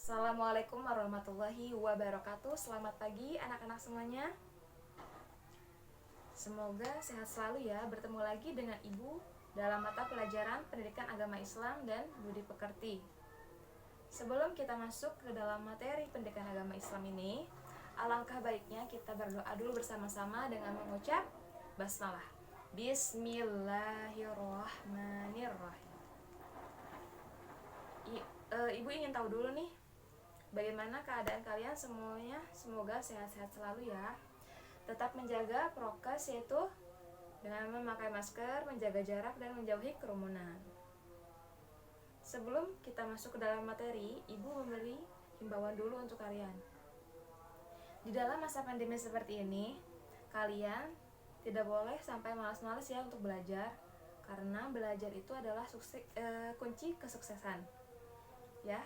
Assalamualaikum warahmatullahi wabarakatuh. Selamat pagi anak-anak semuanya. Semoga sehat selalu ya. Bertemu lagi dengan Ibu dalam mata pelajaran Pendidikan Agama Islam dan Budi Pekerti. Sebelum kita masuk ke dalam materi Pendidikan Agama Islam ini, alangkah baiknya kita berdoa dulu bersama-sama dengan mengucap basmalah. Bismillahirrahmanirrahim. Ibu ingin tahu dulu nih, bagaimana keadaan kalian semuanya? Semoga sehat-sehat selalu ya. Tetap menjaga prokes, yaitu dengan memakai masker, menjaga jarak, dan menjauhi kerumunan. Sebelum kita masuk ke dalam materi, Ibu memberi himbauan dulu untuk kalian. Di dalam masa pandemi seperti ini, kalian tidak boleh sampai malas-malas ya untuk belajar, karena belajar itu adalah kunci kesuksesan. Ya,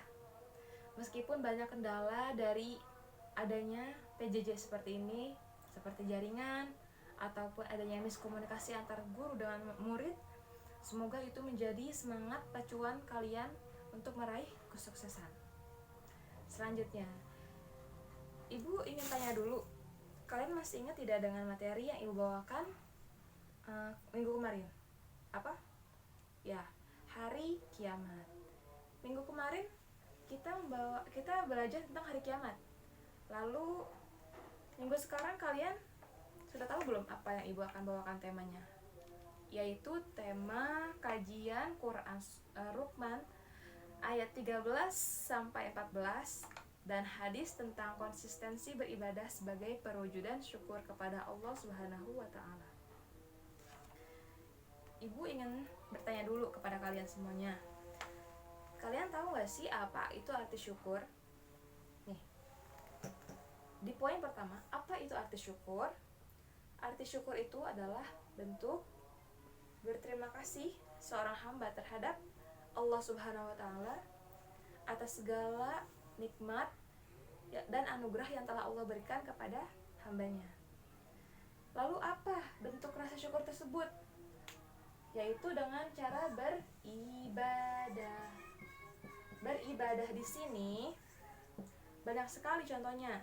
meskipun banyak kendala dari adanya PJJ seperti ini, seperti jaringan ataupun adanya miskomunikasi antar guru dengan murid, semoga itu menjadi semangat pacuan kalian untuk meraih kesuksesan. Selanjutnya, Ibu ingin tanya dulu, kalian masih ingat tidak dengan materi yang Ibu bawakan minggu kemarin? Apa? Ya, hari kiamat. Minggu kemarin kita belajar tentang hari kiamat. Lalu minggu sekarang kalian sudah tahu belum apa yang Ibu akan bawakan temanya? Yaitu tema kajian Quran Luqman ayat 13 sampai 14 dan hadis tentang konsistensi beribadah sebagai perwujudan syukur kepada Allah Subhanahu wa taala. Ibu ingin bertanya dulu kepada kalian semuanya. Kalian tahu gak sih apa itu arti syukur? Nih, di poin pertama, apa itu arti syukur? Arti syukur itu adalah bentuk berterima kasih seorang hamba terhadap Allah Subhanahu wa taala atas segala nikmat dan anugerah yang telah Allah berikan kepada hambanya. Lalu apa bentuk rasa syukur tersebut? Yaitu dengan cara beribadah. Beribadah di sini banyak sekali contohnya,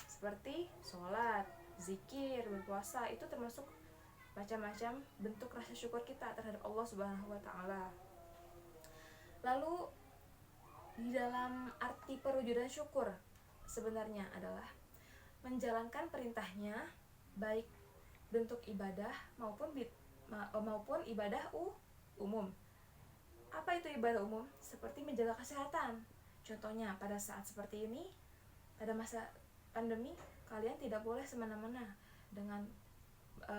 seperti sholat, zikir, berpuasa. Itu termasuk macam-macam bentuk rasa syukur kita terhadap Allah Subhanahu wa taala. Lalu di dalam arti perwujudan syukur sebenarnya adalah menjalankan perintahnya, baik bentuk ibadah maupun ibadah umum. Apa itu ibadah umum? Seperti menjaga kesehatan. Contohnya pada saat seperti ini, pada masa pandemi, kalian tidak boleh semena-mena dengan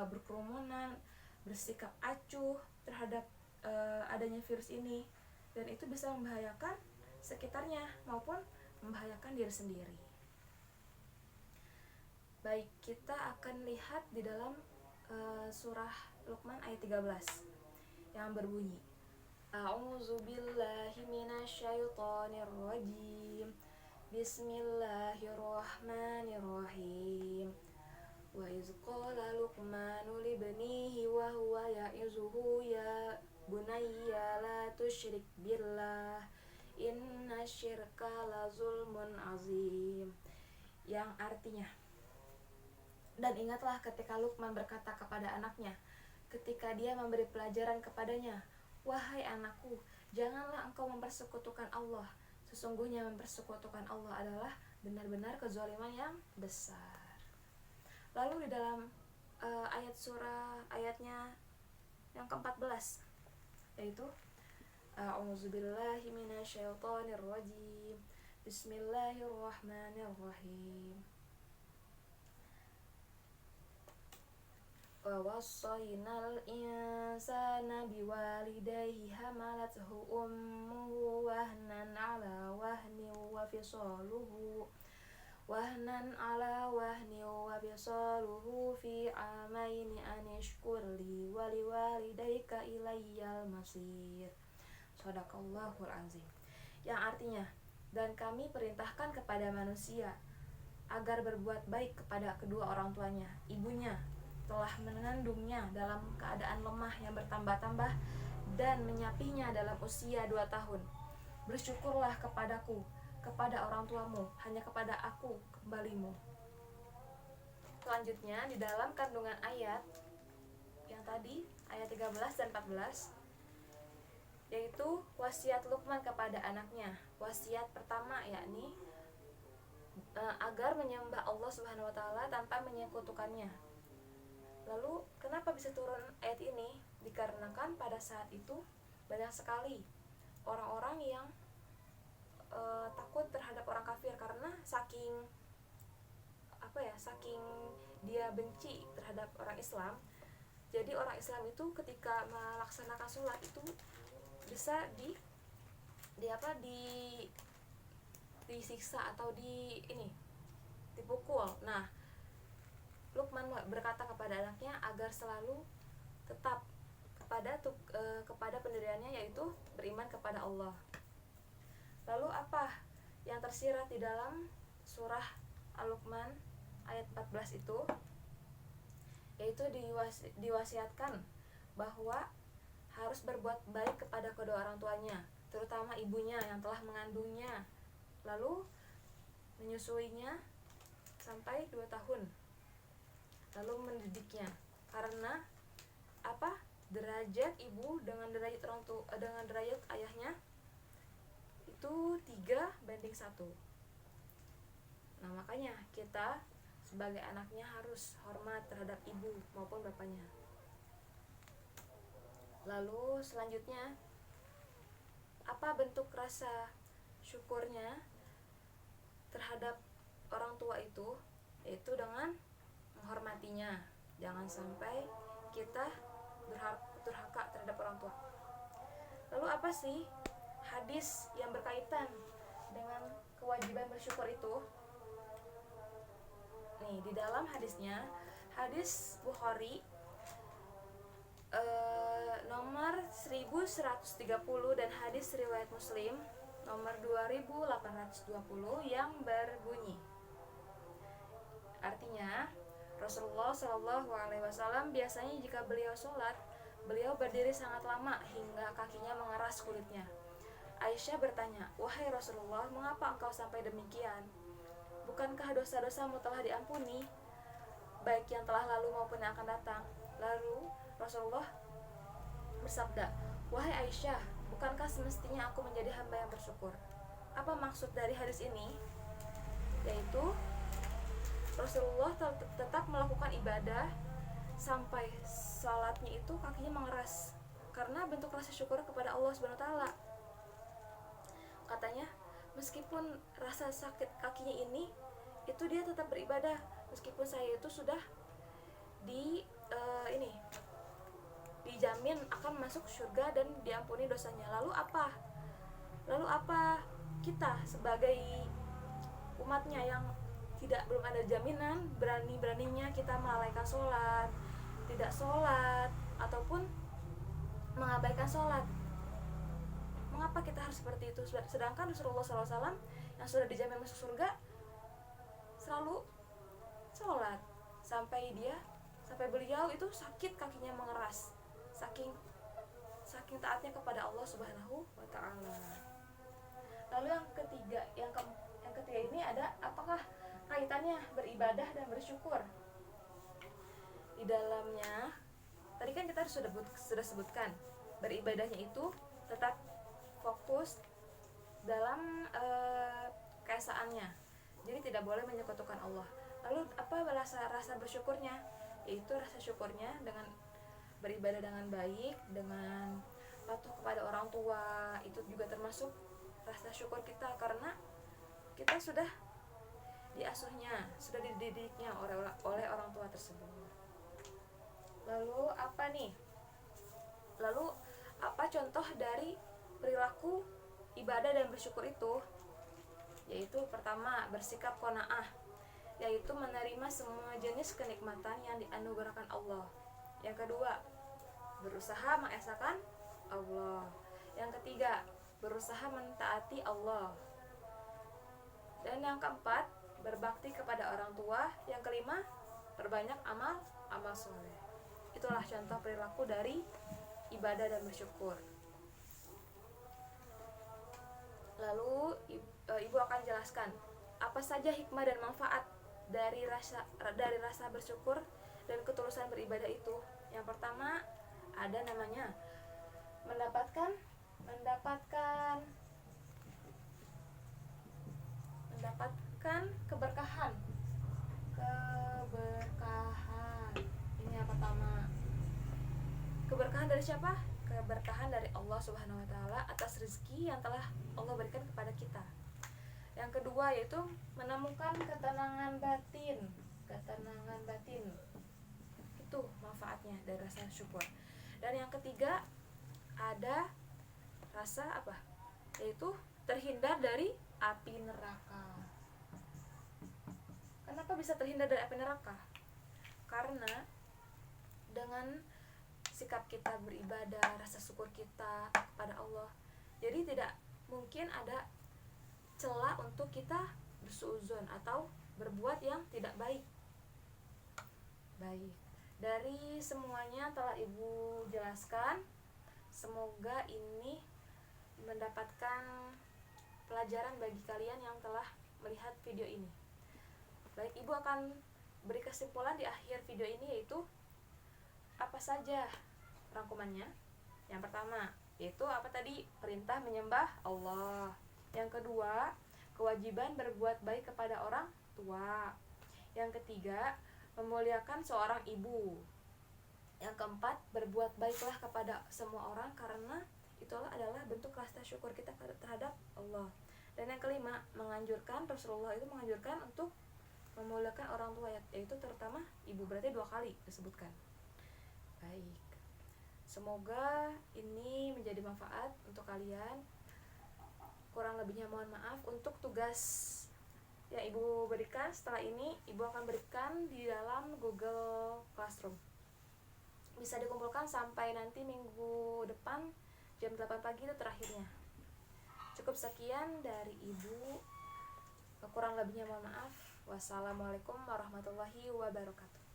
berkerumunan, bersikap acuh terhadap adanya virus ini, dan itu bisa membahayakan sekitarnya maupun membahayakan diri sendiri. Baik, kita akan lihat di dalam surah Luqman ayat 13 yang berbunyi, A'udzubillahi minasyaitonirrajim. Bismillahirrahmanirrahim. Wa iz qala Luqmanu libnihi wa huwa ya'izuhu ya bunayya la tusyrik billah inna syirka la zulmun azim. Yang artinya, dan ingatlah ketika Luqman berkata kepada anaknya ketika dia memberi pelajaran kepadanya, wahai anakku, janganlah engkau mempersekutukan Allah. Sesungguhnya mempersekutukan Allah adalah benar-benar kezaliman yang besar. Lalu di dalam ayatnya yang ke-14, yaitu A'udzubillahi minasyaitonirrajim. Bismillahirrahmanirrahim. Wa wassaynal insana biwalidayhi hamalathu ummuhu wahnan ala wahni wa fisaluhu fi amaini an ishkur li wa liwalidayka ilayyal masir. Shadaqallahul azim. Yang artinya, dan kami perintahkan kepada manusia agar berbuat baik kepada kedua orang tuanya. Ibunya telah mengandungnya dalam keadaan lemah yang bertambah-tambah dan menyapihnya dalam usia 2 tahun. Bersyukurlah kepadaku kepada orang tuamu, hanya kepada aku kembalimu. Selanjutnya di dalam kandungan ayat yang tadi, ayat 13 dan 14, yaitu wasiat Luqman kepada anaknya. Wasiat pertama yakni agar menyembah Allah Subhanahu wa taala tanpa menyekutukannya. Lalu kenapa bisa turun ayat ini? Dikarenakan pada saat itu banyak sekali orang-orang yang takut terhadap orang kafir karena saking dia benci terhadap orang Islam. Jadi orang Islam itu ketika melaksanakan sholat itu bisa disiksa atau dipukul. Nah, Luqman berkata kepada anaknya agar selalu tetap kepada pendiriannya, yaitu beriman kepada Allah. Lalu apa yang tersirat di dalam surah Al-Luqman ayat 14 itu? Yaitu diwasiatkan bahwa harus berbuat baik kepada kedua orang tuanya, terutama ibunya yang telah mengandungnya, lalu menyusuinya sampai 2 tahun, lalu mendidiknya. Karena derajat ibu dengan derajat ayahnya itu 3:1. Nah, makanya kita sebagai anaknya harus hormat terhadap ibu maupun bapaknya. Lalu selanjutnya, apa bentuk rasa syukurnya terhadap orang tua itu? Yaitu dengan menghormatinya. Jangan sampai kita durhaka terhadap orang tua. Lalu apa sih hadis yang berkaitan dengan kewajiban bersyukur itu? Nih, di dalam hadisnya, hadis Bukhari nomor 1130 dan hadis riwayat Muslim nomor 2820 yang berbunyi, artinya Rasulullah SAW biasanya jika beliau sholat, beliau berdiri sangat lama hingga kakinya mengeras kulitnya. Aisyah bertanya, "Wahai Rasulullah, mengapa engkau sampai demikian? Bukankah dosa-dosamu telah diampuni, baik yang telah lalu maupun yang akan datang?" Lalu Rasulullah bersabda, "Wahai Aisyah, bukankah semestinya aku menjadi hamba yang bersyukur?" Apa maksud dari hadis ini? Yaitu Rasulullah tetap melakukan ibadah sampai salatnya itu kakinya mengeras, karena bentuk rasa syukur kepada Allah Subhanahu wa taala. Katanya, meskipun rasa sakit kakinya ini, itu dia tetap beribadah meskipun saya itu sudah dijamin akan masuk surga dan diampuni dosanya. Lalu apa kita sebagai umatnya yang belum ada jaminan, beraninya kita melalaikan sholat, tidak sholat, ataupun mengabaikan sholat? Mengapa kita harus seperti itu? Sedangkan Rasulullah SAW yang sudah dijamin masuk surga selalu sholat sampai beliau itu sakit kakinya mengeras, saking taatnya kepada Allah Subhanahu wa taala. Lalu yang ketiga ini ada apakah kaitannya beribadah dan bersyukur? Di dalamnya tadi kan kita sudah sebutkan, beribadahnya itu tetap fokus dalam keesaannya, jadi tidak boleh menyekutukan Allah. Lalu apa rasa bersyukurnya? Yaitu rasa syukurnya dengan beribadah dengan baik, dengan patuh kepada orang tua, itu juga termasuk rasa syukur kita, karena kita sudah diasuhnya, sudah dididiknya oleh orang tua tersebut. Lalu apa contoh dari perilaku ibadah dan bersyukur itu? Yaitu pertama, bersikap qanaah, yaitu menerima semua jenis kenikmatan yang dianugerahkan Allah. Yang kedua, berusaha mengesahkan Allah. Yang ketiga, berusaha mentaati Allah. Dan yang keempat, berbakti kepada orang tua. Yang kelima, perbanyak amal soleh. Itulah contoh perilaku dari ibadah dan bersyukur. Lalu ibu akan jelaskan apa saja hikmah dan manfaat dari rasa bersyukur dan ketulusan beribadah itu. Yang pertama ada namanya mendapatkan keberkahan. Ini yang pertama. Keberkahan dari siapa? Keberkahan dari Allah Subhanahu wa taala atas rezeki yang telah Allah berikan kepada kita. Yang kedua yaitu menemukan ketenangan batin. Itu manfaatnya dari rasa syukur. Dan yang ketiga ada rasa apa? Yaitu terhindar dari api neraka. Kenapa bisa terhindar dari api neraka? Karena dengan sikap kita beribadah, rasa syukur kita kepada Allah, jadi tidak mungkin ada celah untuk kita bersuuzon atau berbuat yang tidak baik. Dari semuanya telah ibu jelaskan, semoga ini mendapatkan pelajaran bagi kalian yang telah melihat video ini. Baik, ibu akan beri kesimpulan di akhir video ini, yaitu apa saja rangkumannya. Yang pertama yaitu apa tadi? Perintah menyembah Allah. Yang kedua, kewajiban berbuat baik kepada orang tua. Yang ketiga, memuliakan seorang ibu. Yang keempat, berbuat baiklah kepada semua orang karena itulah adalah bentuk rasa syukur kita terhadap Allah. Dan yang kelima, Rasulullah itu menganjurkan untuk memuliakan orang tua, yaitu terutama ibu, berarti 2 kali disebutkan. Baik, semoga ini menjadi manfaat untuk kalian. Kurang lebihnya mohon maaf. Untuk tugas yang ibu berikan setelah ini, ibu akan berikan di dalam Google Classroom. Bisa dikumpulkan sampai nanti minggu depan jam 8 pagi itu terakhirnya. Cukup sekian dari ibu. Kurang lebihnya mohon maaf. Wassalamualaikum warahmatullahi wabarakatuh.